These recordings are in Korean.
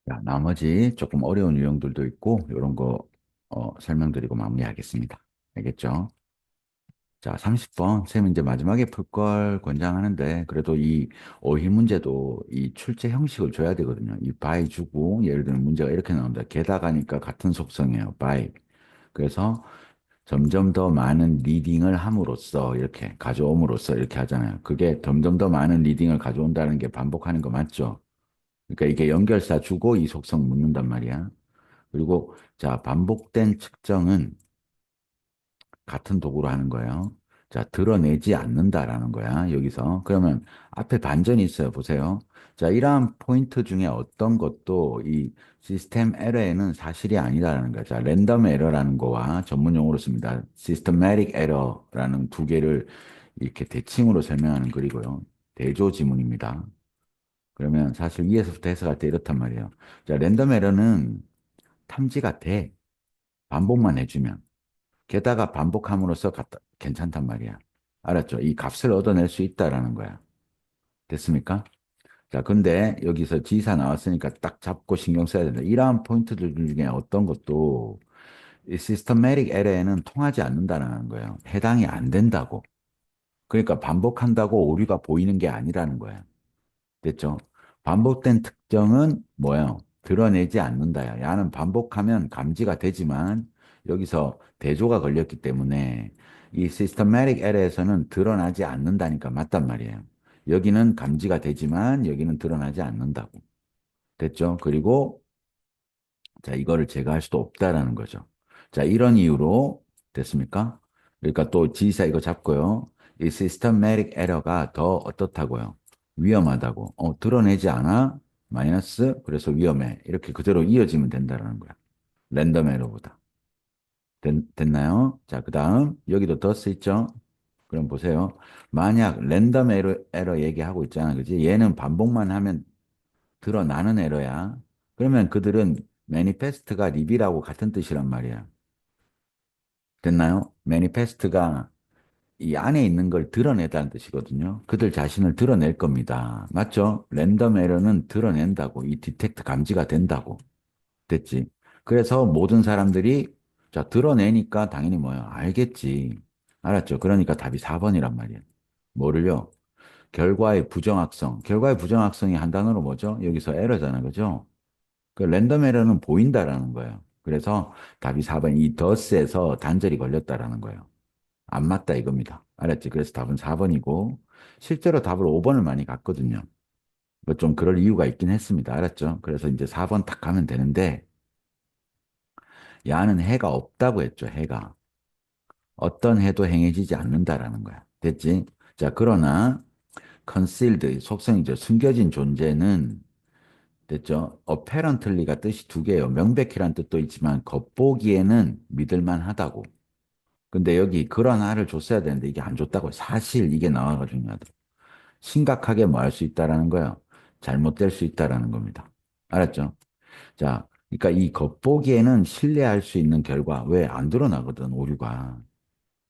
자, 나머지 조금 어려운 유형들도 있고, 이런 거 설명드리고 마무리하겠습니다. 알겠죠? 자, 30번. 선생님 이제 마지막에 풀 걸 권장하는데, 그래도 이 어휘 문제도 이 출제 형식을 줘야 되거든요. 이 by 주고, 예를 들면 문제가 이렇게 나온다. 게다가니까 같은 속성이에요. by. 그래서 점점 더 많은 리딩을 함으로써, 이렇게 가져옴으로써 이렇게 하잖아요. 그게 점점 더 많은 리딩을 가져온다는 게 반복하는 거 맞죠? 그러니까 이게 연결사 주고 이 속성 묻는단 말이야. 그리고 자, 반복된 측정은 같은 도구로 하는 거예요. 자, 드러내지 않는다라는 거야, 여기서. 그러면 앞에 반전이 있어요. 보세요. 자, 이러한 포인트 중에 어떤 것도 이 시스템 에러에는 사실이 아니다라는 거야. 자, 랜덤 에러라는 거와 전문 용어로 씁니다. 시스테매틱 에러라는 두 개를 이렇게 대칭으로 설명하는 글이고요. 대조 지문입니다. 그러면 사실 위에서부터 해석할 때 이렇단 말이에요. 자, 랜덤 에러는 탐지가 돼. 반복만 해주면. 게다가 반복함으로써 괜찮단 말이야. 알았죠? 이 값을 얻어낼 수 있다라는 거야. 됐습니까? 자, 근데 여기서 지사 나왔으니까 딱 잡고 신경 써야 된다. 이러한 포인트들 중에 어떤 것도 이 시스템매틱 에러에는 통하지 않는다는 거예요. 해당이 안 된다고. 그러니까 반복한다고 오류가 보이는 게 아니라는 거야. 됐죠? 반복된 특정은 뭐예요? 드러내지 않는다야. 야는 반복하면 감지가 되지만 여기서 대조가 걸렸기 때문에 이 시스템매틱 에러에서는 드러나지 않는다니까 맞단 말이에요. 여기는 감지가 되지만 여기는 드러나지 않는다고. 됐죠? 그리고 자, 이거를 제거할 수도 없다라는 거죠. 자, 이런 이유로 됐습니까? 그러니까 또 지사 이거 잡고요. 이 시스템매틱 에러가 더 어떻다고요? 위험하다고. 드러내지 않아? 마이너스, 그래서 위험해. 이렇게 그대로 이어지면 된다라는 거야. 랜덤 에러보다. 됐나요? 자, 그 다음, 여기도 더 쓰있죠? 그럼 보세요. 만약 랜덤 에러 얘기하고 있잖아. 그지? 얘는 반복만 하면 드러나는 에러야. 그러면 그들은 매니페스트가 립이라고 같은 뜻이란 말이야. 됐나요? 매니페스트가 이 안에 있는 걸 드러내다는 뜻이거든요. 그들 자신을 드러낼 겁니다. 맞죠? 랜덤 에러는 드러낸다고. 이 디텍트 감지가 된다고. 됐지? 그래서 모든 사람들이 자, 드러내니까 당연히 뭐야? 알겠지. 알았죠? 그러니까 답이 4번이란 말이야. 뭐를요? 결과의 부정확성. 결과의 부정확성이 한 단어로 뭐죠? 여기서 에러잖아. 그죠? 그 랜덤 에러는 보인다라는 거예요. 그래서 답이 4번 이 더스에서 단절이 걸렸다라는 거예요. 안 맞다 이겁니다. 알았지? 그래서 답은 4번이고 실제로 답을 5번을 많이 갔거든요. 뭐 좀 그럴 이유가 있긴 했습니다. 알았죠? 그래서 이제 4번 딱 가면 되는데 야는 해가 없다고 했죠. 해가. 어떤 해도 행해지지 않는다라는 거야. 됐지? 자, 그러나 concealed 속성이죠. 숨겨진 존재는 됐죠? apparently가 뜻이 두 개예요. 명백히란 뜻도 있지만 겉보기에는 믿을만 하다고. 근데 여기 그런 알을 줬어야 되는데 이게 안 줬다고. 사실 이게 나와가지고 중요하다. 심각하게 뭐 할 수 있다라는 거예요. 잘못될 수 있다라는 겁니다. 알았죠? 자, 그러니까 이 겉보기에는 신뢰할 수 있는 결과 왜 안 드러나거든, 오류가.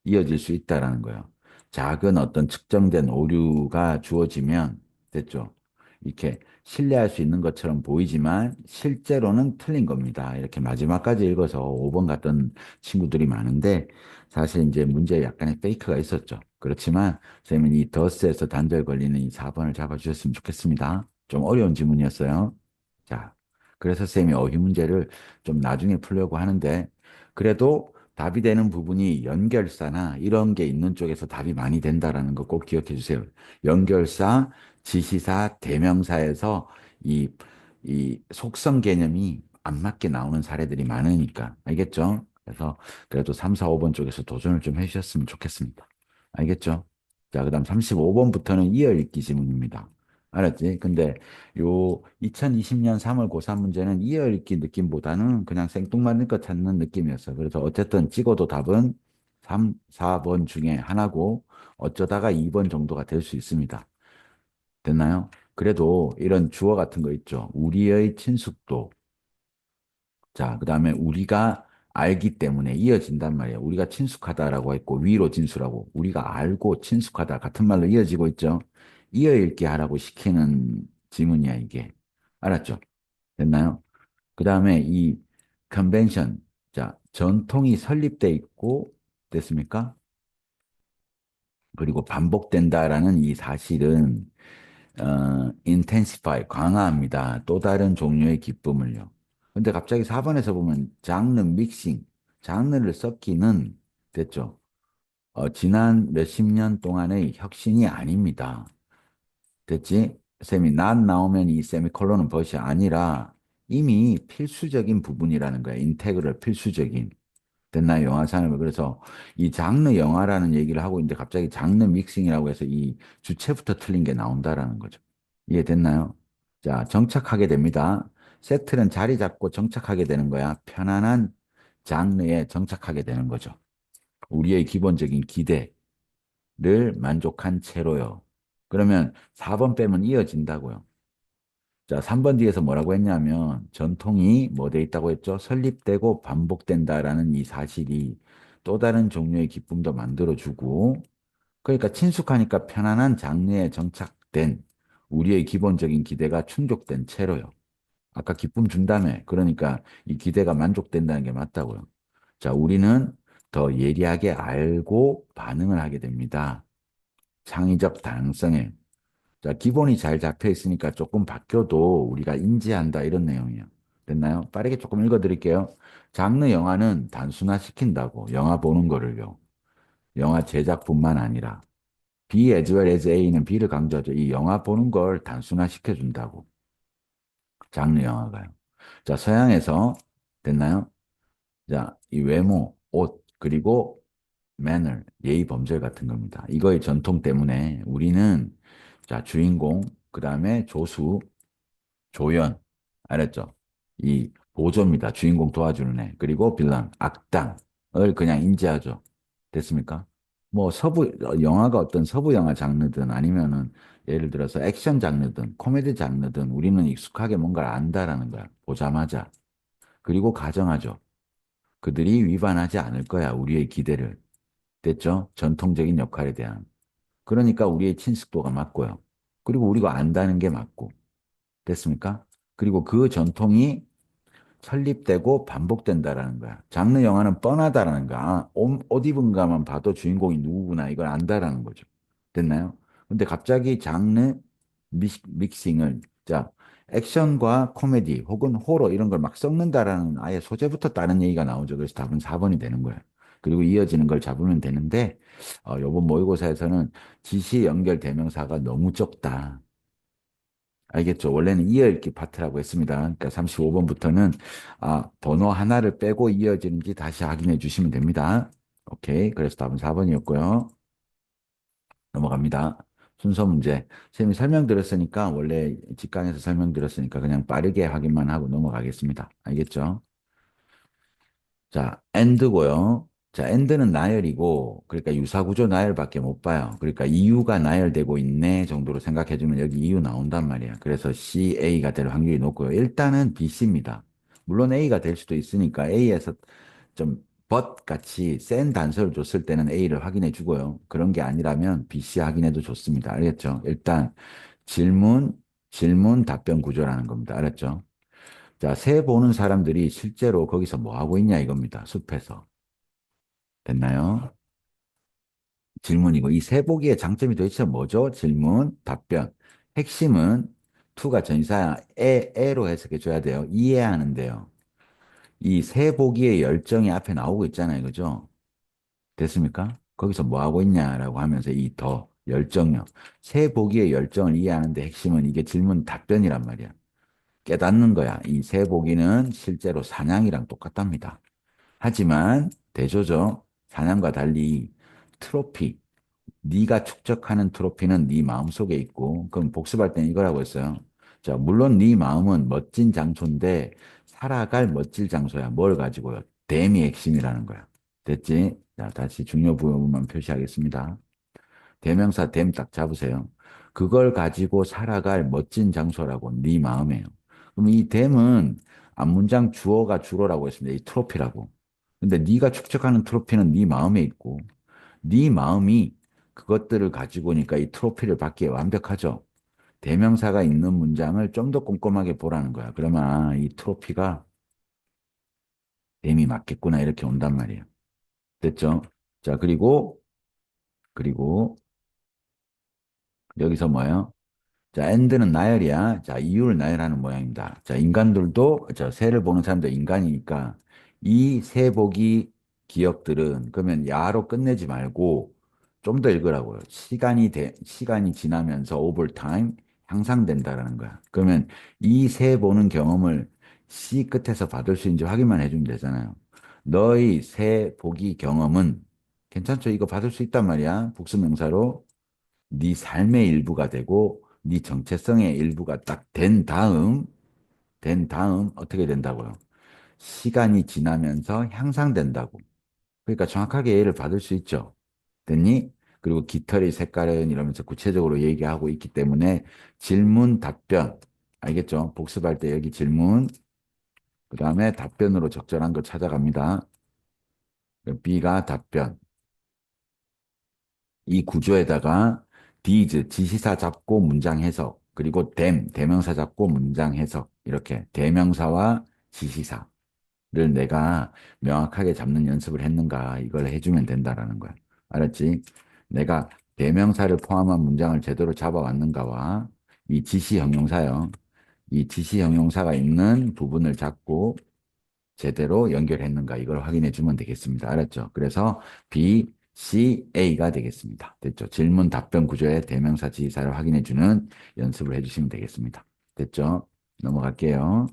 이어질 수 있다라는 거예요. 작은 어떤 측정된 오류가 주어지면 됐죠. 이렇게 신뢰할 수 있는 것처럼 보이지만 실제로는 틀린 겁니다. 이렇게 마지막까지 읽어서 5번 갔던 친구들이 많은데 사실 이제 문제에 약간의 페이크가 있었죠. 그렇지만 선생님은 이 더스에서 단절 걸리는 이 4번을 잡아주셨으면 좋겠습니다. 좀 어려운 지문이었어요. 자, 그래서 선생님이 어휘 문제를 좀 나중에 풀려고 하는데 그래도 답이 되는 부분이 연결사나 이런 게 있는 쪽에서 답이 많이 된다라는 거 꼭 기억해 주세요. 연결사, 지시사, 대명사에서 이, 이 속성 개념이 안 맞게 나오는 사례들이 많으니까. 알겠죠? 그래서 그래도 3, 4, 5번 쪽에서 도전을 좀 해주셨으면 좋겠습니다. 알겠죠? 자, 그 다음 35번부터는 이어읽기 지문입니다. 알았지? 근데 요 2020년 3월 고3 문제는 이어읽기 느낌보다는 그냥 생뚱맞는 것 찾는 느낌이었어요. 그래서 어쨌든 찍어도 답은 3, 4번 중에 하나고 어쩌다가 2번 정도가 될 수 있습니다. 됐나요? 그래도 이런 주어 같은 거 있죠. 우리의 친숙도. 자, 그 다음에 우리가 알기 때문에 이어진단 말이에요. 우리가 친숙하다라고 했고 위로 진수라고 우리가 알고 친숙하다 같은 말로 이어지고 있죠. 이어읽기 하라고 시키는 지문이야, 이게. 알았죠? 됐나요? 그 다음에 이 컨벤션, 자, 전통이 설립돼 있고, 됐습니까? 그리고 반복된다라는 이 사실은, intensify, 강화합니다. 또 다른 종류의 기쁨을요. 근데 갑자기 4번에서 보면 장르 믹싱, 장르를 섞기는, 됐죠? 지난 몇십 년 동안의 혁신이 아닙니다. 됐지? 셈이 not 나오면 이 세미콜론은 벗이 아니라 이미 필수적인 부분이라는 거야. 인테그럴 필수적인. 됐나요? 영화 산업을. 그래서 이 장르 영화라는 얘기를 하고 있는데 갑자기 장르 믹싱이라고 해서 이 주체부터 틀린 게 나온다라는 거죠. 이해됐나요? 자, 정착하게 됩니다. 세틀은 자리 잡고 정착하게 되는 거야. 편안한 장르에 정착하게 되는 거죠. 우리의 기본적인 기대를 만족한 채로요. 그러면 4번 빼면 이어진다고요. 자, 3번 뒤에서 뭐라고 했냐면 전통이 뭐 돼 있다고 했죠? 설립되고 반복된다라는 이 사실이 또 다른 종류의 기쁨도 만들어주고 그러니까 친숙하니까 편안한 장르에 정착된 우리의 기본적인 기대가 충족된 채로요. 아까 기쁨 준다며. 그러니까 이 기대가 만족된다는 게 맞다고요. 자, 우리는 더 예리하게 알고 반응을 하게 됩니다. 창의적 다양성에. 자, 기본이 잘 잡혀 있으니까 조금 바뀌어도 우리가 인지한다 이런 내용이에요. 됐나요? 빠르게 조금 읽어드릴게요. 장르 영화는 단순화시킨다고. 영화 보는 거를요. 영화 제작뿐만 아니라 B as well as A는 B를 강조하죠. 이 영화 보는 걸 단순화시켜준다고. 장르 영화가요. 자, 서양에서 됐나요? 자, 이 외모, 옷, 그리고 매너, 예의 범절 같은 겁니다. 이거의 전통 때문에 우리는 자, 주인공, 그 다음에 조수, 조연, 알았죠? 이 보조입니다. 주인공 도와주는 애. 그리고 빌런, 악당을 그냥 인지하죠. 됐습니까? 뭐 영화가 어떤 서부 영화 장르든 아니면은 예를 들어서 액션 장르든 코미디 장르든 우리는 익숙하게 뭔가를 안다라는 거야. 보자마자. 그리고 가정하죠. 그들이 위반하지 않을 거야. 우리의 기대를. 됐죠? 전통적인 역할에 대한. 그러니까 우리의 친숙도가 맞고요. 그리고 우리가 안다는 게 맞고. 됐습니까? 그리고 그 전통이 설립되고 반복된다라는 거야. 장르 영화는 뻔하다라는 거야. 아, 옷 입은 가만 봐도 주인공이 누구구나 이걸 안다라는 거죠. 됐나요? 근데 갑자기 장르 믹싱을 자 액션과 코미디 혹은 호러 이런 걸 막 섞는다라는 아예 소재부터 다른 얘기가 나오죠. 그래서 답은 4번이 되는 거예요. 그리고 이어지는 걸 잡으면 되는데 요번 모의고사에서는 지시 연결 대명사가 너무 적다. 알겠죠? 원래는 이어읽기 파트라고 했습니다. 그러니까 35번부터는 번호 하나를 빼고 이어지는지 다시 확인해 주시면 됩니다. 오케이. 그래서 답은 4번이었고요. 넘어갑니다. 순서 문제. 선생님이 설명드렸으니까 원래 직강에서 설명드렸으니까 그냥 빠르게 확인만 하고 넘어가겠습니다. 알겠죠? 자, and고요. 자, and는 나열이고, 그러니까 유사구조 나열밖에 못 봐요. 그러니까 이유가 나열되고 있네 정도로 생각해주면 여기 이유 나온단 말이야. 그래서 C, A가 될 확률이 높고요. 일단은 B, C입니다. 물론 A가 될 수도 있으니까 A에서 좀 but 같이 센 단서를 줬을 때는 A를 확인해 주고요. 그런 게 아니라면 B, C 확인해도 좋습니다. 알겠죠? 일단 질문, 질문, 답변 구조라는 겁니다. 알았죠? 자, 새 보는 사람들이 실제로 거기서 뭐 하고 있냐 이겁니다. 숲에서. 됐나요? 질문이고, 이 새 보기의 장점이 도대체 뭐죠? 질문, 답변. 핵심은 투가 전사야, 에로 해석해 줘야 돼요. 이해하는데요. 이 새 보기의 열정이 앞에 나오고 있잖아요. 그죠? 됐습니까? 거기서 뭐 하고 있냐라고 하면서 이 더, 열정력. 새 보기의 열정을 이해하는데 핵심은 이게 질문, 답변이란 말이야. 깨닫는 거야. 이 새 보기는 실제로 사냥이랑 똑같답니다. 하지만 대조적 사냥과 달리 트로피, 네가 축적하는 트로피는 네 마음속에 있고 그럼 복습할 때는 이거라고 했어요. 자, 물론 네 마음은 멋진 장소인데 살아갈 멋질 장소야. 뭘 가지고요? 댐이 핵심이라는 거야. 됐지? 자, 다시 중요 부분만 표시하겠습니다. 대명사 댐 딱 잡으세요. 그걸 가지고 살아갈 멋진 장소라고 네 마음이에요. 그럼 이 댐은 앞문장 주어가 주로라고 했습니다. 이 트로피라고. 근데 네가 축적하는 트로피는 네 마음에 있고 네 마음이 그것들을 가지고 오니까 이 트로피를 받기에 완벽하죠. 대명사가 있는 문장을 좀 더 꼼꼼하게 보라는 거야. 그러면 아, 이 트로피가 댐이 맞겠구나 이렇게 온단 말이에요. 됐죠? 자, 그리고 여기서 뭐예요? 자, 엔드는 나열이야. 자, 이유를 나열하는 모양입니다. 자, 인간들도, 저, 새를 보는 사람도 인간이니까, 이 새 보기 기억들은, 그러면 야로 끝내지 말고, 좀 더 읽으라고요. 시간이 지나면서 over time 향상된다라는 거야. 그러면 이 새 보는 경험을 C 끝에서 받을 수 있는지 확인만 해주면 되잖아요. 너의 새 보기 경험은, 괜찮죠? 이거 받을 수 있단 말이야. 복수명사로. 네 삶의 일부가 되고 네 정체성의 일부가 딱 된 다음 어떻게 된다고요? 시간이 지나면서 향상된다고. 그러니까 정확하게 예를 받을 수 있죠. 됐니? 그리고 깃털의 색깔은 이러면서 구체적으로 얘기하고 있기 때문에 질문, 답변. 알겠죠? 복습할 때 여기 질문, 그 다음에 답변으로 적절한 거 찾아갑니다. B가 답변. 이 구조에다가 these, 지시사 잡고 문장 해석, 그리고 them, 대명사 잡고 문장 해석, 이렇게 대명사와 지시사를 내가 명확하게 잡는 연습을 했는가, 이걸 해주면 된다라는 거야. 알았지? 내가 대명사를 포함한 문장을 제대로 잡아왔는가와 이 지시 형용사요. 이 지시 형용사가 있는 부분을 잡고 제대로 연결했는가 이걸 확인해 주면 되겠습니다. 알았죠? 그래서 B, C, A가 되겠습니다. 됐죠? 질문 답변 구조의 대명사 지시사를 확인해 주는 연습을 해 주시면 되겠습니다. 됐죠? 넘어갈게요.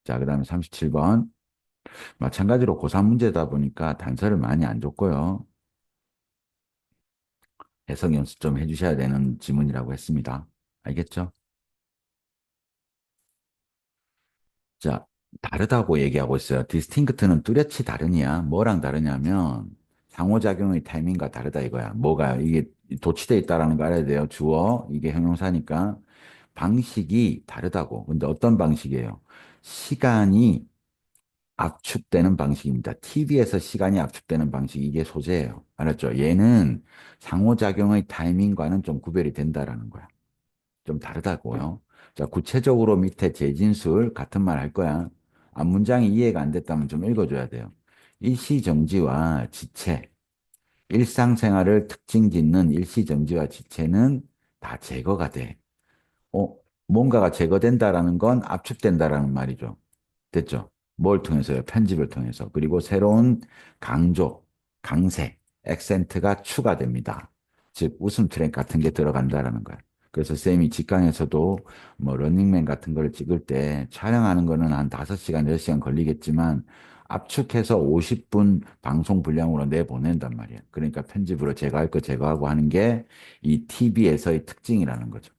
자, 그 다음에 37번. 마찬가지로 고3 문제다 보니까 단서를 많이 안 줬고요. 해석 연습 좀 해주셔야 되는 지문이라고 했습니다. 알겠죠? 자, 다르다고 얘기하고 있어요. 디스팅크트는 뚜렷이 다르냐? 뭐랑 다르냐면 상호작용의 타이밍과 다르다 이거야. 뭐가 이게 도치돼 있다라는 거 알아야 돼요. 주어 이게 형용사니까 방식이 다르다고. 근데 어떤 방식이에요? 시간이 압축되는 방식입니다. TV에서 시간이 압축되는 방식 이게 소재예요. 알았죠? 얘는 상호작용의 타이밍과는 좀 구별이 된다라는 거야. 좀 다르다고요. 자, 구체적으로 밑에 재진술 같은 말 할 거야. 앞 문장이 이해가 안 됐다면 좀 읽어줘야 돼요. 일시정지와 지체, 일상생활을 특징 짓는 일시정지와 지체는 다 제거가 돼. 어, 뭔가가 제거된다라는 건 압축된다라는 말이죠. 됐죠? 뭘 통해서요? 편집을 통해서. 그리고 새로운 강조, 강세, 액센트가 추가됩니다. 즉, 웃음 트랙 같은 게 들어간다라는 거예요. 그래서 쌤이 직강에서도 뭐 러닝맨 같은 걸 찍을 때 촬영하는 거는 한 5시간, 10시간 걸리겠지만 압축해서 50분 방송 분량으로 내보낸단 말이에요. 그러니까 편집으로 제거할 거 제거하고 하는 게 이 TV에서의 특징이라는 거죠.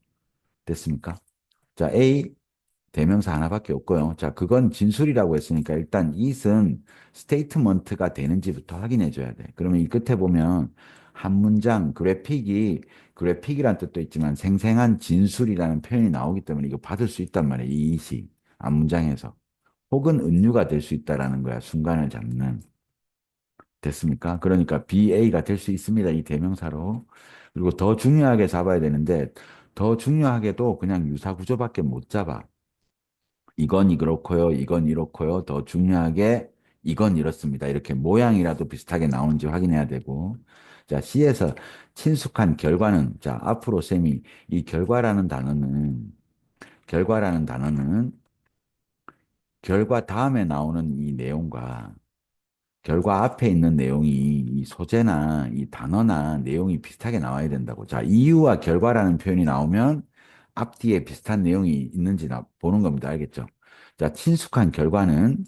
됐습니까? 자, A 대명사 하나밖에 없고요. 자, 그건 진술이라고 했으니까 일단 it은 스테이트먼트가 되는지부터 확인해 줘야 돼. 그러면 이 끝에 보면 한 문장 그래픽이란 뜻도 있지만 생생한 진술이라는 표현이 나오기 때문에 이거 받을 수 있단 말이에요. 이 it이 앞 문장에서. 혹은 은유가 될 수 있다라는 거야. 순간을 잡는. 됐습니까? 그러니까 BA가 될 수 있습니다. 이 대명사로. 그리고 더 중요하게 잡아야 되는데 더 중요하게도 그냥 유사 구조밖에 못 잡아. 이건 이렇고요, 이건 이렇고요. 더 중요하게 이건 이렇습니다. 이렇게 모양이라도 비슷하게 나오는지 확인해야 되고. 자, C에서 친숙한 결과는, 자, 앞으로 쌤이 이 결과라는 단어는 결과 다음에 나오는 이 내용과 결과 앞에 있는 내용이 이 소재나 이 단어나 내용이 비슷하게 나와야 된다고. 자, 이유와 결과라는 표현이 나오면 앞뒤에 비슷한 내용이 있는지 보는 겁니다. 알겠죠? 자, 친숙한 결과는,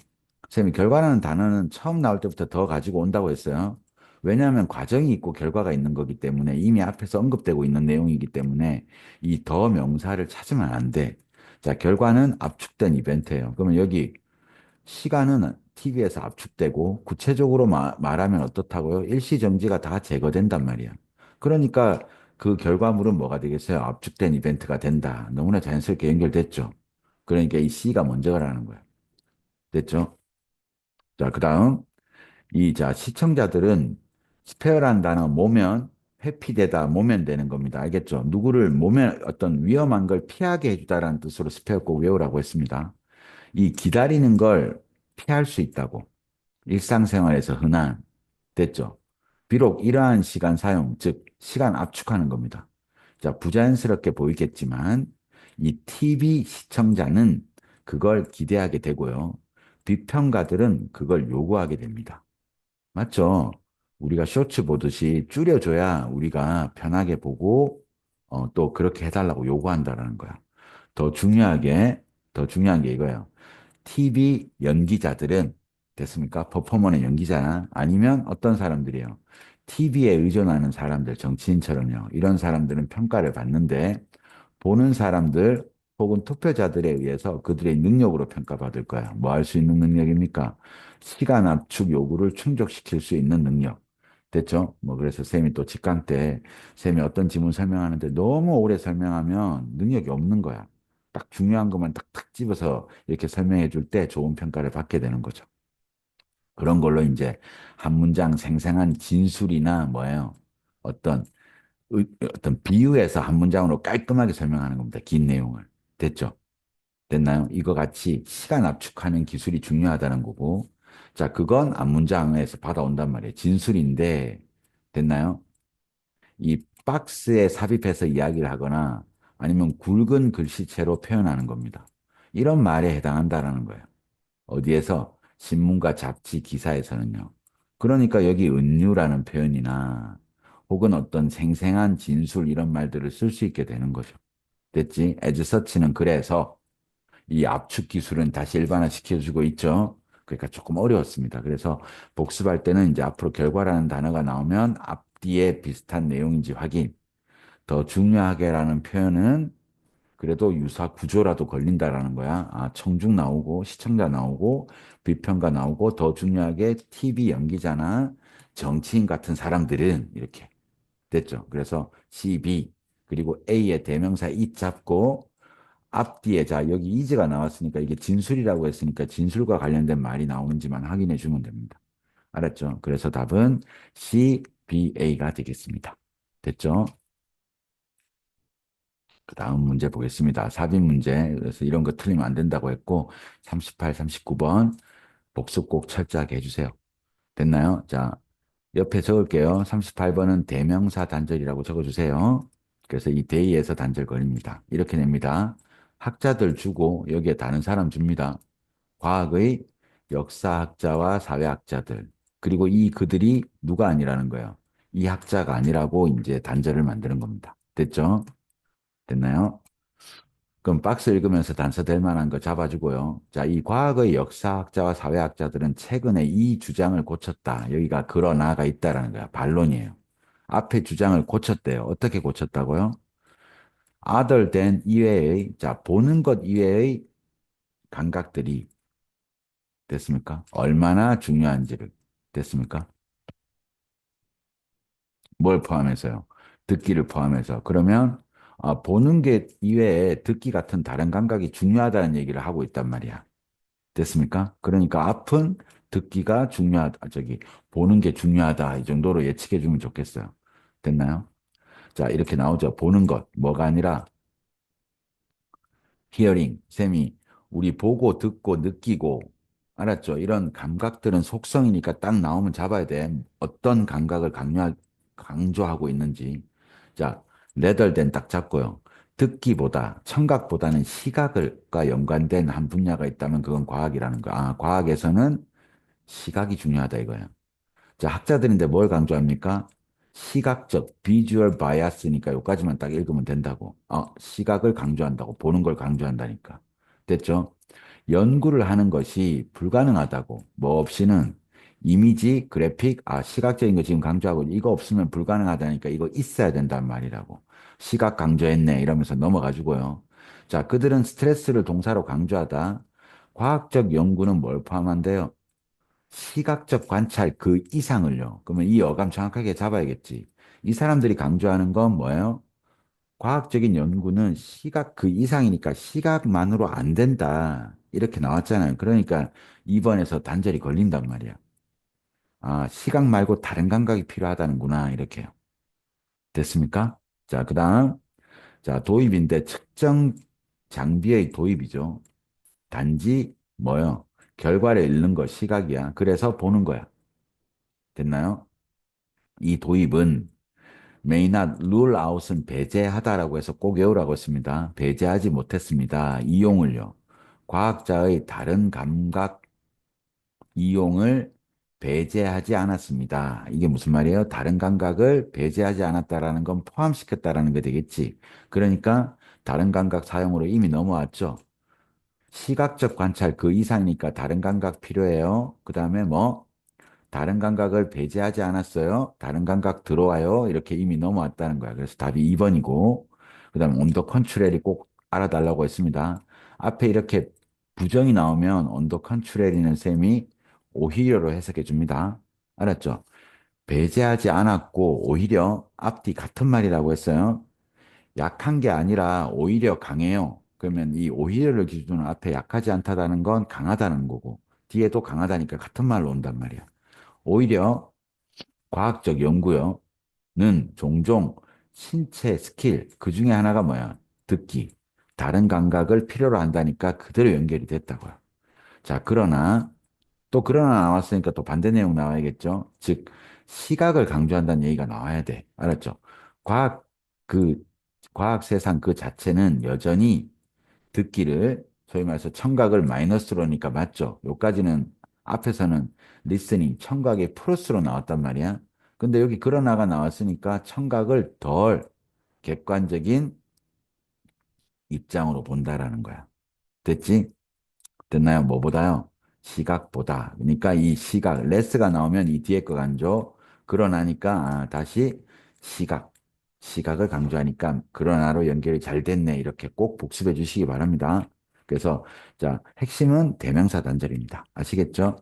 선생님이 결과라는 단어는 처음 나올 때부터 더 가지고 온다고 했어요. 왜냐하면 과정이 있고 결과가 있는 거기 때문에 이미 앞에서 언급되고 있는 내용이기 때문에 이 더 명사를 찾으면 안 돼. 자, 결과는 압축된 이벤트예요. 그러면 여기 시간은 TV에서 압축되고 구체적으로 말하면 어떻다고요? 일시정지가 다 제거된단 말이야. 그러니까 그 결과물은 뭐가 되겠어요? 압축된 이벤트가 된다. 너무나 자연스럽게 연결됐죠. 그러니까 이 C가 먼저라는 거야. 됐죠? 자, 그 다음 자, 시청자들은 스페어라는 단어 모면 회피되다, 모면되는 겁니다. 알겠죠? 누구를 어떤 위험한 걸 피하게 해주다라는 뜻으로 스페어 꼭 외우라고 했습니다. 이 기다리는 걸 피할 수 있다고. 일상생활에서 흔한, 됐죠? 비록 이러한 시간 사용, 즉, 시간 압축하는 겁니다. 자, 부자연스럽게 보이겠지만, 이 TV 시청자는 그걸 기대하게 되고요. 비평가들은 그걸 요구하게 됩니다. 맞죠? 우리가 쇼츠 보듯이 줄여줘야 우리가 편하게 보고, 또 그렇게 해달라고 요구한다라는 거야. 더 중요하게, 더 중요한 게 이거예요. TV 연기자들은 됐습니까? 퍼포머의 연기자나 아니면 어떤 사람들이에요. TV에 의존하는 사람들, 정치인처럼요. 이런 사람들은 평가를 받는데 보는 사람들 혹은 투표자들에 의해서 그들의 능력으로 평가받을 거야. 뭐 할 수 있는 능력입니까? 시간 압축 요구를 충족시킬 수 있는 능력. 됐죠? 뭐 그래서 쌤이 또 직강 때 쌤이 어떤 지문 설명하는데 너무 오래 설명하면 능력이 없는 거야. 딱 중요한 것만 딱딱 집어서 이렇게 설명해 줄 때 좋은 평가를 받게 되는 거죠. 그런 걸로 이제 한 문장 생생한 진술이나 뭐예요? 어떤 어떤 비유에서 한 문장으로 깔끔하게 설명하는 겁니다. 긴 내용을. 됐죠? 됐나요? 이거 같이 시간 압축하는 기술이 중요하다는 거고. 자, 그건 앞문장에서 받아온단 말이에요. 진술인데, 됐나요? 이 박스에 삽입해서 이야기를 하거나 아니면 굵은 글씨체로 표현하는 겁니다. 이런 말에 해당한다라는 거예요. 어디에서? 신문과 잡지 기사에서는요. 그러니까 여기 은유라는 표현이나 혹은 어떤 생생한 진술 이런 말들을 쓸 수 있게 되는 거죠. 됐지? 에즈서치는 그래서 이 압축 기술은 다시 일반화시켜주고 있죠. 그러니까 조금 어려웠습니다. 그래서 복습할 때는 이제 앞으로 결과라는 단어가 나오면 앞뒤에 비슷한 내용인지 확인. 더 중요하게라는 표현은 그래도 유사 구조라도 걸린다라는 거야. 아, 청중 나오고 시청자 나오고 비평가 나오고 더 중요하게 TV 연기자나 정치인 같은 사람들은 이렇게 됐죠. 그래서 CB 그리고 A의 대명사 이 잡고 앞뒤에 자 여기 이즈가 나왔으니까 이게 진술이라고 했으니까 진술과 관련된 말이 나오는지만 확인해 주면 됩니다. 알았죠? 그래서 답은 C, B, A가 되겠습니다. 됐죠? 그 다음 문제 보겠습니다. 삽입 문제. 그래서 이런 거 틀리면 안 된다고 했고, 38, 39번 복습 꼭 철저하게 해주세요. 됐나요? 자, 옆에 적을게요. 38번은 대명사 단절이라고 적어주세요. 그래서 이 대의에서 단절거립니다. 이렇게 냅니다. 학자들 주고 여기에 다른 사람 줍니다. 과학의 역사학자와 사회학자들. 그리고 이 그들이 누가 아니라는 거예요. 이 학자가 아니라고 이제 단절을 만드는 겁니다. 됐죠? 됐나요? 그럼 박스 읽으면서 단서될 만한 거 잡아주고요. 자, 이 과학의 역사학자와 사회학자들은 최근에 이 주장을 고쳤다. 여기가 그러나가 있다라는 거야. 반론이에요. 앞에 주장을 고쳤대요. 어떻게 고쳤다고요? other than 이외의, 자, 보는 것 이외의 감각들이 됐습니까? 얼마나 중요한지를 됐습니까? 뭘 포함해서요? 듣기를 포함해서. 그러면 보는 게 이외에 듣기 같은 다른 감각이 중요하다는 얘기를 하고 있단 말이야. 됐습니까? 그러니까 앞은 듣기가 중요하다. 보는 게 중요하다. 이 정도로 예측해 주면 좋겠어요. 됐나요? 자, 이렇게 나오죠. 보는 것. 뭐가 아니라 히어링, 셈이 우리 보고 듣고 느끼고 알았죠? 이런 감각들은 속성이니까 딱 나오면 잡아야 돼. 어떤 감각을 강조하고 있는지. 자, 레덜된 딱 잡고요. 듣기보다 청각보다는 시각과 연관된 한 분야가 있다면 그건 과학이라는 거. 아, 과학에서는 시각이 중요하다 이거예요. 자, 학자들인데 뭘 강조합니까? 시각적, 비주얼 바이아스니까 여기까지만 딱 읽으면 된다고. 시각을 강조한다고. 보는 걸 강조한다니까. 됐죠? 연구를 하는 것이 불가능하다고. 뭐 없이는 이미지, 그래픽, 시각적인 거 지금 강조하고 이거 없으면 불가능하다니까 이거 있어야 된단 말이라고. 시각 강조했네. 이러면서 넘어가지고요. 자, 그들은 스트레스를 동사로 강조하다. 과학적 연구는 뭘 포함한대요? 시각적 관찰 그 이상을요. 그러면 이 어감 정확하게 잡아야겠지. 이 사람들이 강조하는 건 뭐예요? 과학적인 연구는 시각 그 이상이니까 시각만으로 안 된다. 이렇게 나왔잖아요. 그러니까 2번에서 단절이 걸린단 말이야. 아, 시각 말고 다른 감각이 필요하다는구나. 이렇게요. 됐습니까? 자, 그 다음, 자, 도입인데 측정 장비의 도입이죠. 단지 뭐요? 결과를 읽는 거 시각이야. 그래서 보는 거야. 됐나요? 이 도입은 may not rule out은 배제하다라고 해서 꼭 외우라고 했습니다. 배제하지 못했습니다. 이용을요. 과학자의 다른 감각 이용을 배제하지 않았습니다. 이게 무슨 말이에요? 다른 감각을 배제하지 않았다라는 건 포함시켰다라는 게 되겠지. 그러니까 다른 감각 사용으로 이미 넘어왔죠. 시각적 관찰 그 이상이니까 다른 감각 필요해요. 그 다음에 뭐 다른 감각을 배제하지 않았어요. 다른 감각 들어와요. 이렇게 이미 넘어왔다는 거야. 그래서 답이 2번이고 그 다음에 온더 컨트롤이 꼭 알아달라고 했습니다. 앞에 이렇게 부정이 나오면 온더 컨트롤이는 셈이 오히려로 해석해 줍니다. 알았죠? 배제하지 않았고 오히려 앞뒤 같은 말이라고 했어요. 약한 게 아니라 오히려 강해요. 그러면 이 오히려를 기준으로 앞에 약하지 않다는 건 강하다는 거고 뒤에도 강하다니까 같은 말로 온단 말이야. 오히려 과학적 연구요는 종종 신체 스킬 그 중에 하나가 뭐야? 듣기. 다른 감각을 필요로 한다니까 그대로 연결이 됐다고요. 자, 그러나 또 그러나 나왔으니까 또 반대 내용 나와야겠죠. 즉 시각을 강조한다는 얘기가 나와야 돼. 알았죠? 과학 그 과학 세상 그 자체는 여전히 듣기를 소위 말해서 청각을 마이너스로 하니까 맞죠? 요까지는 앞에서는 리스닝, 청각이 플러스로 나왔단 말이야. 근데 여기 그러나가 나왔으니까 청각을 덜 객관적인 입장으로 본다라는 거야. 됐지? 됐나요? 뭐보다요? 시각보다. 그러니까 이 시각, 레스가 나오면 이 뒤에 거 강조. 그러나니까 다시 시각. 시각을 강조하니까 그러나로 연결이 잘 됐네. 이렇게 꼭 복습해 주시기 바랍니다. 그래서 자, 핵심은 대명사 단절입니다. 아시겠죠?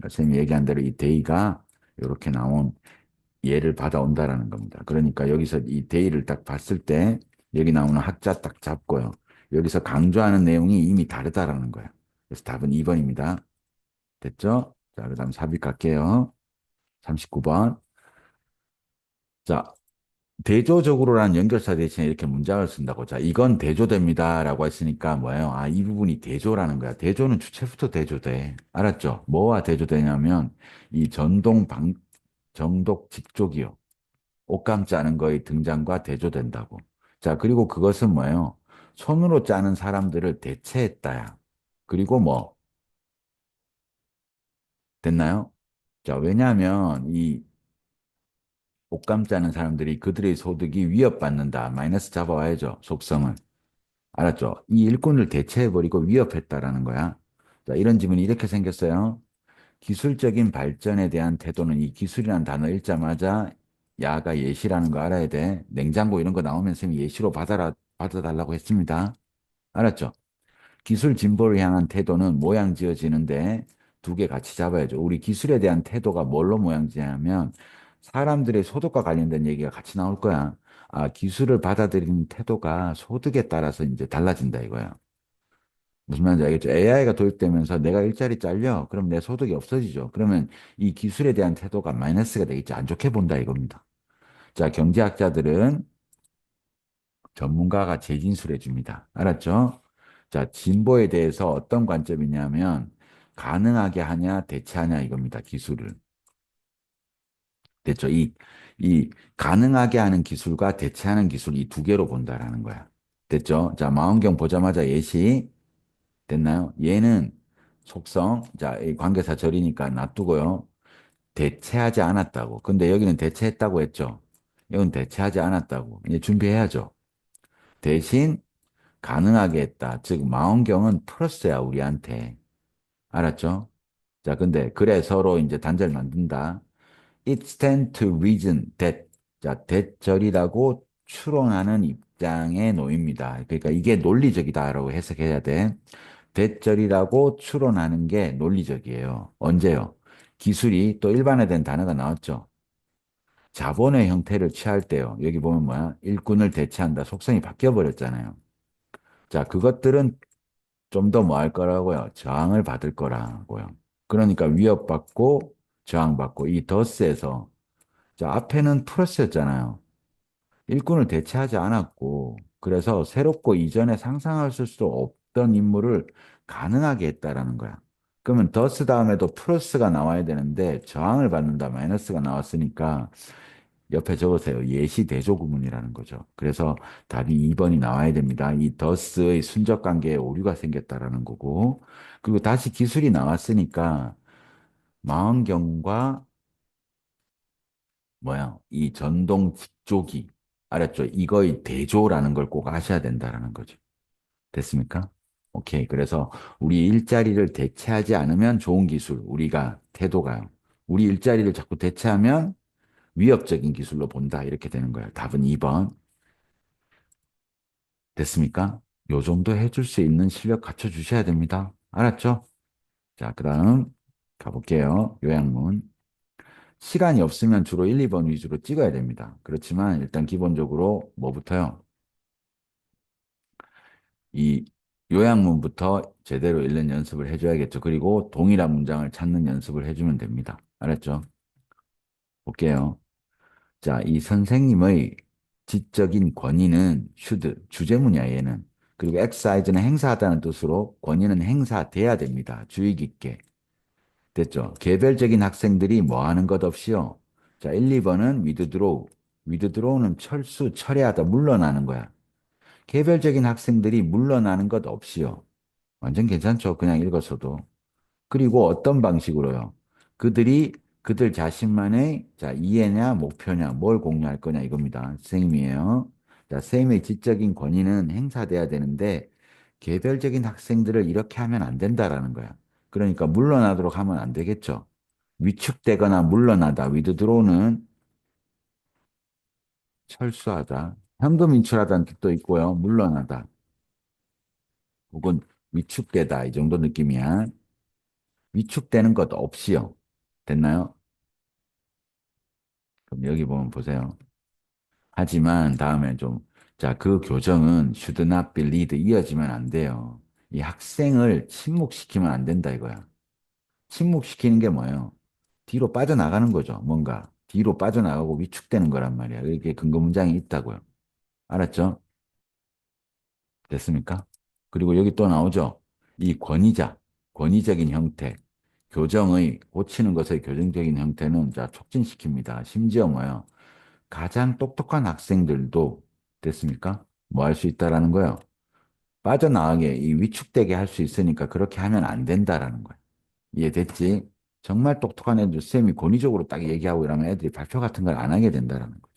선생님이 얘기한 대로 이 데이가 이렇게 나온 예를 받아온다라는 겁니다. 그러니까 여기서 이 데이를 딱 봤을 때 여기 나오는 학자 딱 잡고요. 여기서 강조하는 내용이 이미 다르다라는 거예요. 그래서 답은 2번입니다. 됐죠? 자, 그 다음 삽입 갈게요. 39번. 자, 대조적으로라는 연결사 대신에 이렇게 문장을 쓴다고. 자, 이건 대조됩니다라고 했으니까 뭐예요? 이 부분이 대조라는 거야. 대조는 주체부터 대조돼. 알았죠? 뭐와 대조되냐면 이 정독 직족이요. 옷감 짜는 거의 등장과 대조된다고. 자, 그리고 그것은 뭐예요? 손으로 짜는 사람들을 대체했다야. 그리고 뭐, 됐나요? 자, 왜냐하면 이 옷감 짜는 사람들이 그들의 소득이 위협받는다. 마이너스 잡아와야죠. 속성을. 알았죠? 이 일꾼을 대체해버리고 위협했다라는 거야. 자, 이런 지문이 이렇게 생겼어요. 기술적인 발전에 대한 태도는 이 기술이라는 단어 읽자마자 야가 예시라는 거 알아야 돼. 냉장고 이런 거 나오면 쌤이 예시로 받아달라고 했습니다. 알았죠? 기술 진보를 향한 태도는 모양 지어지는데 두 개 같이 잡아야죠. 우리 기술에 대한 태도가 뭘로 모양 지냐면 사람들의 소득과 관련된 얘기가 같이 나올 거야. 기술을 받아들이는 태도가 소득에 따라서 이제 달라진다 이거야. 무슨 말인지 알겠죠? AI가 도입되면서 내가 일자리 잘려. 그럼 내 소득이 없어지죠. 그러면 이 기술에 대한 태도가 마이너스가 되겠죠. 안 좋게 본다 이겁니다. 자, 경제학자들은 전문가가 재진술해 줍니다. 알았죠? 자, 진보에 대해서 어떤 관점이냐면 가능하게 하냐, 대체하냐 이겁니다. 기술을. 됐죠? 이 가능하게 하는 기술과 대체하는 기술 이 두 개로 본다라는 거야. 됐죠? 자, 망원경 보자마자 예시 됐나요? 얘는 속성, 자, 이 관계사 절이니까 놔두고요. 대체하지 않았다고. 근데 여기는 대체했다고 했죠. 이건 대체하지 않았다고. 이제 준비해야죠. 대신 가능하게 했다. 즉, 망원경은 플러스야, 우리한테. 알았죠? 자, 근데 그래 서로 이제 단절 만든다. It stands to reason that. 자, 대절이라고 추론하는 입장에 놓입니다. 그러니까 이게 논리적이다라고 해석해야 돼. 대절이라고 추론하는 게 논리적이에요. 언제요? 기술이 또 일반화된 단어가 나왔죠. 자본의 형태를 취할 때요. 여기 보면 뭐야? 일꾼을 대체한다. 속성이 바뀌어 버렸잖아요. 자, 그것들은 좀 더 뭐 할 거라고요? 저항을 받을 거라고요. 그러니까 위협받고 저항받고 이 더스에서 자, 앞에는 플러스였잖아요. 일꾼을 대체하지 않았고, 그래서 새롭고 이전에 상상할 수도 없던 임무를 가능하게 했다라는 거야. 그러면 더스 다음에도 플러스가 나와야 되는데 저항을 받는다 마이너스가 나왔으니까 옆에 적으세요. 예시 대조 구문이라는 거죠. 그래서 답이 2번이 나와야 됩니다. 이 더스의 순적 관계에 오류가 생겼다라는 거고, 그리고 다시 기술이 나왔으니까 망원경과 뭐야, 이 전동 북조기, 알았죠? 이거의 대조라는 걸 꼭 아셔야 된다라는 거죠. 됐습니까? 오케이. 그래서 우리 일자리를 대체하지 않으면 좋은 기술, 우리가 태도가요. 우리 일자리를 자꾸 대체하면 위협적인 기술로 본다. 이렇게 되는 거예요. 답은 2번. 됐습니까? 요 정도 해줄 수 있는 실력 갖춰주셔야 됩니다. 알았죠? 자, 그 다음 가볼게요. 요약문. 시간이 없으면 주로 1, 2번 위주로 찍어야 됩니다. 그렇지만 일단 기본적으로 뭐부터요? 이 요약문부터 제대로 읽는 연습을 해줘야겠죠. 그리고 동일한 문장을 찾는 연습을 해주면 됩니다. 알았죠? 볼게요. 자, 이 선생님의 지적인 권위는 should, 주제문이야, 얘는. 그리고 exercise는 행사하다는 뜻으로 권위는 행사돼야 됩니다. 주의 깊게. 됐죠? 개별적인 학생들이 뭐 하는 것 없이요. 자, 1, 2번은 withdraw. withdraw는 철수, 철회하다, 물러나는 거야. 개별적인 학생들이 물러나는 것 없이요. 완전 괜찮죠? 그냥 읽었어도. 그리고 어떤 방식으로요? 그들이 그들 자신만의 자, 이해냐, 목표냐, 뭘 공유할 거냐 이겁니다. 선생님이에요. 자, 선생님의 지적인 권위는 행사돼야 되는데 개별적인 학생들을 이렇게 하면 안 된다라는 거야. 그러니까 물러나도록 하면 안 되겠죠. 위축되거나 물러나다. 위드드로우는 철수하다. 현금 인출하다는 뜻도 있고요. 물러나다. 혹은 위축되다. 이 정도 느낌이야. 위축되는 것 없이요. 됐나요? 그럼 여기 보면 보세요. 하지만 다음에 좀, 자, 그 교정은 should not be lead 이어지면 안 돼요. 이 학생을 침묵시키면 안 된다 이거야. 침묵시키는 게 뭐예요? 뒤로 빠져나가는 거죠. 뭔가 뒤로 빠져나가고 위축되는 거란 말이야. 이렇게 근거 문장이 있다고요. 알았죠? 됐습니까? 그리고 여기 또 나오죠. 이 권위자, 권위적인 형태, 교정의 고치는 것의 교정적인 형태는 자 촉진시킵니다. 심지어 뭐예요? 가장 똑똑한 학생들도 됐습니까? 뭐 할 수 있다라는 거예요. 빠져나가게 이 위축되게 할 수 있으니까 그렇게 하면 안 된다라는 거예요. 이해됐지? 정말 똑똑한 애들 쌤이 권위적으로 딱 얘기하고 이러면 애들이 발표 같은 걸 안 하게 된다라는 거예요.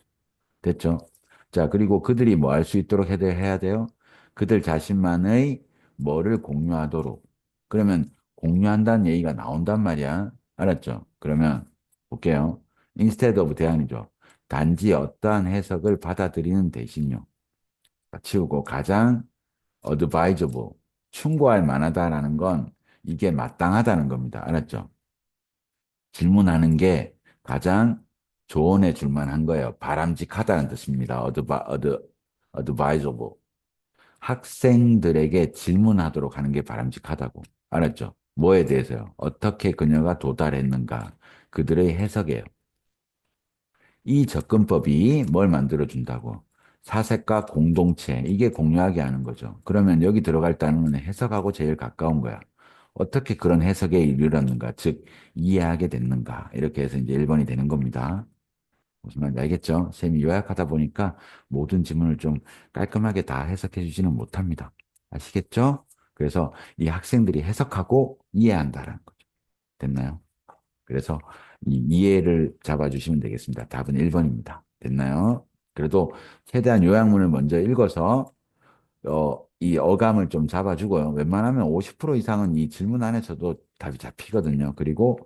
됐죠? 자, 그리고 그들이 뭐 할 수 있도록 해야 돼요? 그들 자신만의 뭐를 공유하도록. 그러면 공유한다는 얘기가 나온단 말이야. 알았죠? 그러면 볼게요. instead of 대안이죠. 단지 어떠한 해석을 받아들이는 대신요. 치우고 가장 advisable, 충고할 만하다라는 건 이게 마땅하다는 겁니다. 알았죠? 질문하는 게 가장 조언해 줄 만한 거예요. 바람직하다는 뜻입니다. advisable. 학생들에게 질문하도록 하는 게 바람직하다고. 알았죠? 뭐에 대해서요? 어떻게 그녀가 도달했는가? 그들의 해석이에요. 이 접근법이 뭘 만들어준다고? 사색과 공동체, 이게 공유하게 하는 거죠. 그러면 여기 들어갈 단어는 해석하고 제일 가까운 거야. 어떻게 그런 해석에 이르렀는가, 즉, 이해하게 됐는가. 이렇게 해서 이제 1번이 되는 겁니다. 무슨 말인지 알겠죠? 쌤이 요약하다 보니까 모든 지문을 좀 깔끔하게 다 해석해 주지는 못합니다. 아시겠죠? 그래서 이 학생들이 해석하고 이해한다라는 거죠. 됐나요? 그래서 이 이해를 잡아주시면 되겠습니다. 답은 1번입니다. 됐나요? 그래도 최대한 요약문을 먼저 읽어서 이 어감을 좀 잡아주고요. 웬만하면 50% 이상은 이 질문 안에서도 답이 잡히거든요. 그리고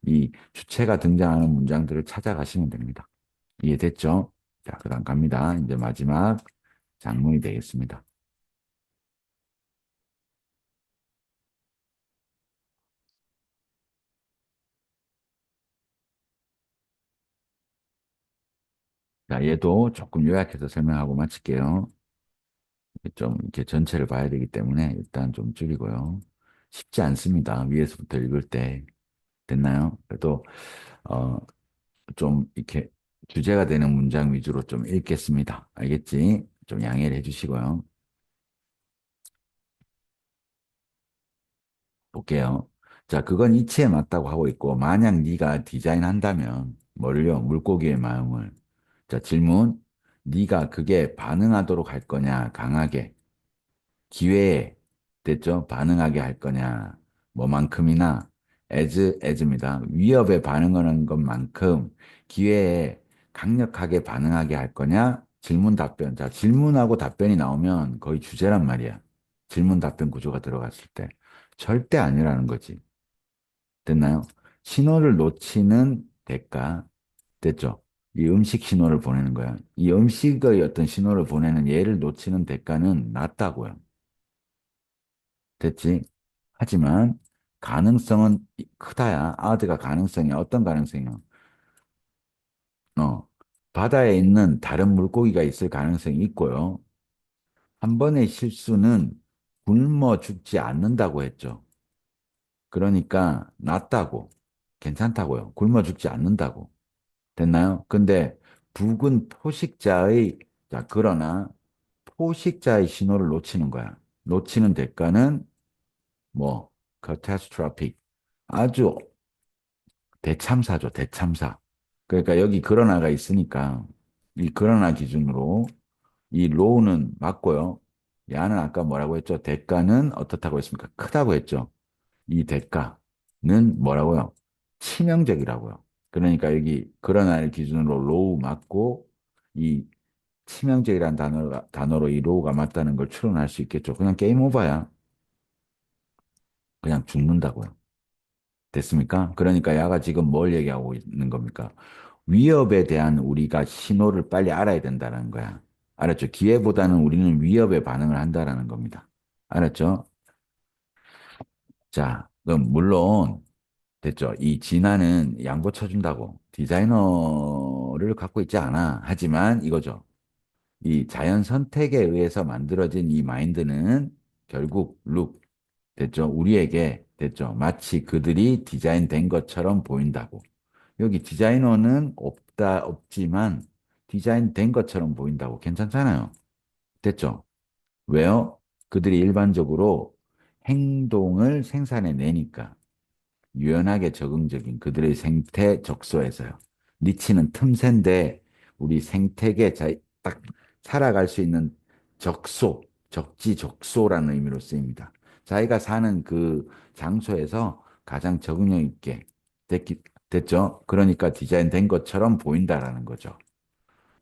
이 주체가 등장하는 문장들을 찾아가시면 됩니다. 이해됐죠? 자, 그다음 갑니다. 이제 마지막 장문이 되겠습니다. 자, 얘도 조금 요약해서 설명하고 마칠게요. 좀 이렇게 전체를 봐야 되기 때문에 일단 좀 줄이고요. 쉽지 않습니다. 위에서부터 읽을 때. 됐나요? 그래도 어, 좀 이렇게 주제가 되는 문장 위주로 좀 읽겠습니다. 알겠지? 좀 양해를 해주시고요. 볼게요. 자, 그건 이치에 맞다고 하고 있고, 만약 네가 디자인한다면, 뭐를요? 물고기의 마음을. 자, 질문. 네가 그게 반응하도록 할 거냐? 강하게. 기회에. 됐죠? 반응하게 할 거냐? 뭐만큼이나. as입니다. 위협에 반응하는 것만큼 기회에 강력하게 반응하게 할 거냐? 질문 답변. 자, 질문하고 답변이 나오면 거의 주제란 말이야. 질문 답변 구조가 들어갔을 때. 절대 아니라는 거지. 됐나요? 신호를 놓치는 대가. 됐죠? 이 음식 신호를 보내는 거야. 이 음식의 어떤 신호를 보내는 얘를 놓치는 대가는 낮다고요. 됐지? 하지만 가능성은 크다야. 아드가 가능성이 어떤 가능성이요? 어, 바다에 있는 다른 물고기가 있을 가능성이 있고요. 한 번의 실수는 굶어 죽지 않는다고 했죠. 그러니까 낫다고. 괜찮다고요. 굶어 죽지 않는다고. 됐나요? 근데 북은 포식자의, 자, 그러나 포식자의 신호를 놓치는 거야. 놓치는 대가는 뭐, catastrophic. 아주 대참사죠, 대참사. 그러니까 여기 그러나가 있으니까 이 그러나 기준으로 이 로우는 맞고요. 야는 아까 뭐라고 했죠? 대가는 어떻다고 했습니까? 크다고 했죠. 이 대가는 뭐라고요? 치명적이라고요. 그러니까 여기 그러나를 기준으로 로우 맞고 이 치명적이라는 단어로 이 로우가 맞다는 걸 추론할 수 있겠죠. 그냥 게임 오버야. 그냥 죽는다고요. 됐습니까? 그러니까 야가 지금 뭘 얘기하고 있는 겁니까? 위협에 대한 우리가 신호를 빨리 알아야 된다는 거야. 알았죠? 기회보다는 우리는 위협에 반응을 한다라는 겁니다. 알았죠? 자, 그럼 물론 됐죠? 이 진화는 양보 쳐준다고 디자이너를 갖고 있지 않아. 하지만 이거죠. 이 자연 선택에 의해서 만들어진 이 마인드는 결국 룩 됐죠? 우리에게 됐죠? 마치 그들이 디자인된 것처럼 보인다고. 여기 디자이너는 없지만 디자인된 것처럼 보인다고. 괜찮잖아요. 됐죠? 왜요? 그들이 일반적으로 행동을 생산해 내니까. 유연하게 적응적인 그들의 생태 적소에서요. 니치는 틈새인데 우리 생태계 딱 살아갈 수 있는 적소, 적지적소라는 의미로 쓰입니다. 자기가 사는 그 장소에서 가장 적응력 있게 됐죠? 그러니까 디자인된 것처럼 보인다라는 거죠.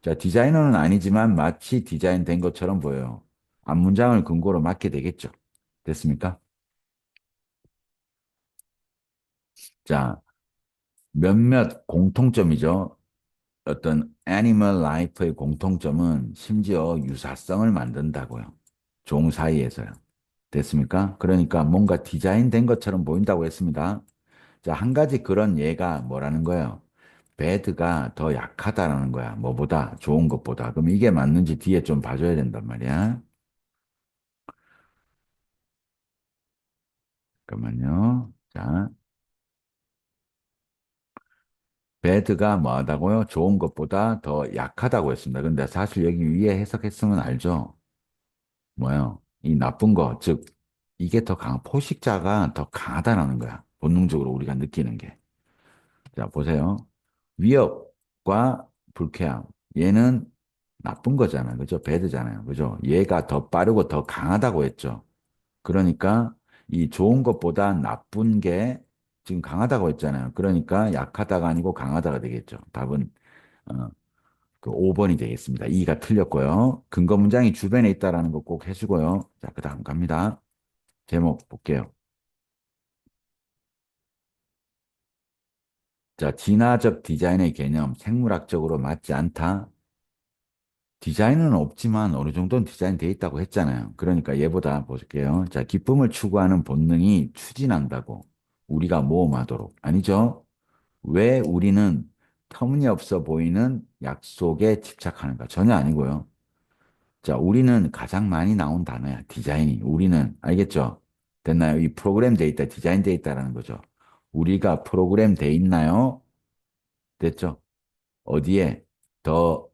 자, 디자이너는 아니지만 마치 디자인된 것처럼 보여요. 앞 문장을 근거로 맞게 되겠죠. 됐습니까? 자, 몇몇 공통점이죠. 어떤 애니멀 라이프의 공통점은 심지어 유사성을 만든다고요. 종 사이에서요. 됐습니까? 그러니까 뭔가 디자인된 것처럼 보인다고 했습니다. 자, 한 가지 그런 예가 뭐라는 거예요? 배드가 더 약하다라는 거야. 뭐보다? 좋은 것보다. 그럼 이게 맞는지 뒤에 좀 봐줘야 된단 말이야. 잠깐만요. 자, 배드가 뭐하다고요? 좋은 것보다 더 약하다고 했습니다. 근데 사실 여기 위에 해석했으면 알죠? 뭐요? 이 나쁜 거, 즉, 이게 더 포식자가 더 강하다라는 거야. 본능적으로 우리가 느끼는 게. 자, 보세요. 위협과 불쾌함. 얘는 나쁜 거잖아요. 그죠? 배드잖아요. 그죠? 얘가 더 빠르고 더 강하다고 했죠. 그러니까 이 좋은 것보다 나쁜 게 지금 강하다고 했잖아요. 그러니까 약하다가 아니고 강하다가 되겠죠. 답은 어, 그 5번이 되겠습니다. 2가 틀렸고요. 근거 문장이 주변에 있다라는 거 꼭 해주고요. 자, 그 다음 갑니다. 제목 볼게요. 자, 진화적 디자인의 개념, 생물학적으로 맞지 않다. 디자인은 없지만 어느 정도는 디자인되어 있다고 했잖아요. 그러니까 얘보다 볼게요. 자, 기쁨을 추구하는 본능이 추진한다고. 우리가 모험하도록. 아니죠? 왜 우리는 터무니없어 보이는 약속에 집착하는가? 전혀 아니고요. 자, 우리는 가장 많이 나온 단어야. 디자인이. 우리는, 알겠죠? 됐나요? 이 프로그램 돼 있다, 디자인 돼 있다라는 거죠. 우리가 프로그램 돼 있나요? 됐죠? 어디에? 더,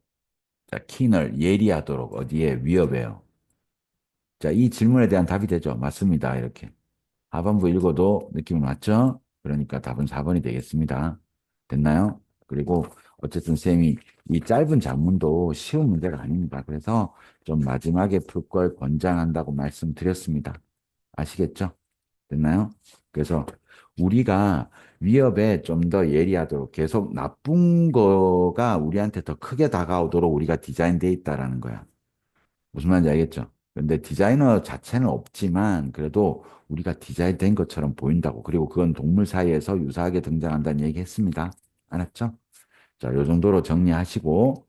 자, keen을 예리하도록 어디에 위협해요. 자, 이 질문에 대한 답이 되죠. 맞습니다. 이렇게. 하반부 읽어도 느낌이 맞죠? 그러니까 답은 4번이 되겠습니다. 됐나요? 그리고 어쨌든 쌤이 이 짧은 작문도 쉬운 문제가 아닙니다. 그래서 좀 마지막에 풀 걸 권장한다고 말씀드렸습니다. 아시겠죠? 됐나요? 그래서 우리가 위협에 좀 더 예리하도록 계속 나쁜 거가 우리한테 더 크게 다가오도록 우리가 디자인되어 있다라는 거야. 무슨 말인지 알겠죠? 근데 디자이너 자체는 없지만 그래도 우리가 디자인된 것처럼 보인다고. 그리고 그건 동물 사이에서 유사하게 등장한다는 얘기 했습니다. 알았죠? 자, 요 정도로 정리하시고,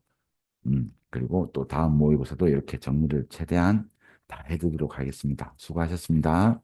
그리고 또 다음 모의고사도 이렇게 정리를 최대한 다 해드리도록 하겠습니다. 수고하셨습니다.